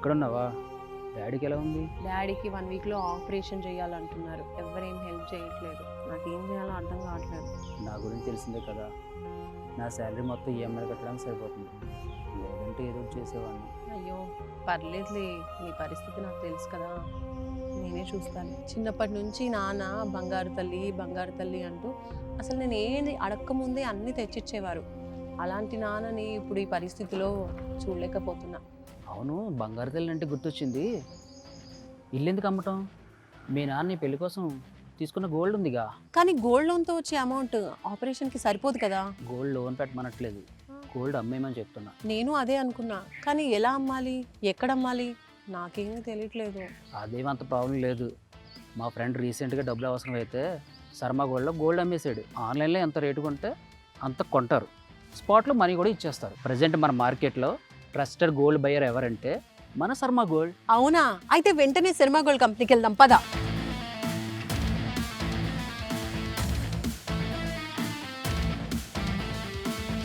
ఇక్కడున్నావా? డాడీకి ఎలా ఉంది? డాడీకి 1 వీక్లో ఆపరేషన్ చేయాలంటున్నారు. ఎవరేం హెల్ప్ చేయట్లేదు. నాకేం చేయాలో అర్థం కావట్లేదు. నా గురించి తెలిసిందే కదా, నా శాలరీ మొత్తం ఈఎంఐ కట్టడానికి సరిపోతుంది. లేదంటే ఏదో ఒకటి చేసేవాడిని. అయ్యో పర్లేదులే, నీ పరిస్థితి నాకు తెలుసు కదా, నేనే చూస్తాను. చిన్నప్పటి నుంచి నాన్న బంగారు తల్లి అంటూ అసలు నేను ఏది అడక్కముందే అన్నీ తెచ్చిచ్చేవారు. అలాంటి నాన్నని ఇప్పుడు ఈ పరిస్థితిలో చూడలేకపోతున్నా. అవును, బంగారు తల్లి అంటే గుర్తొచ్చింది. ఇల్లు ఎందుకు అమ్మటం? మీ నాన్న నీ పెళ్లి కోసం తీసుకున్న గోల్డ్ ఉందిగా. కానీ గోల్డ్ లోన్తో వచ్చే అమౌంట్ ఆపరేషన్కి సరిపోదు కదా. గోల్డ్ లోన్ పెట్టమనట్లేదు, గోల్డ్ అమ్మేయమని చెప్తున్నా. నేను అదే అనుకున్నా, కానీ ఎలా అమ్మాలి, ఎక్కడ అమ్మాలి నాకేమీ తెలియట్లేదు. అదేమంత ప్రాబ్లం లేదు. మా ఫ్రెండ్ రీసెంట్గా డబ్బులు అవసరం అయితే శర్మ గోల్డ్లో గోల్డ్ అమ్మేసాడు. ఆన్లైన్లో ఎంత రేటు కొంటే అంత కొంటారు, స్పాట్లో మనీ కూడా ఇచ్చేస్తారు. ప్రజెంట్ మన మార్కెట్లో ట్రస్టెడ్ గోల్డ్ బయర్ ఎవరంటే మన శర్మ గోల్డ్. అవునా, అయితే వెంటనే శర్మ గోల్డ్ కంపెనీకి వెళ్దాం పద.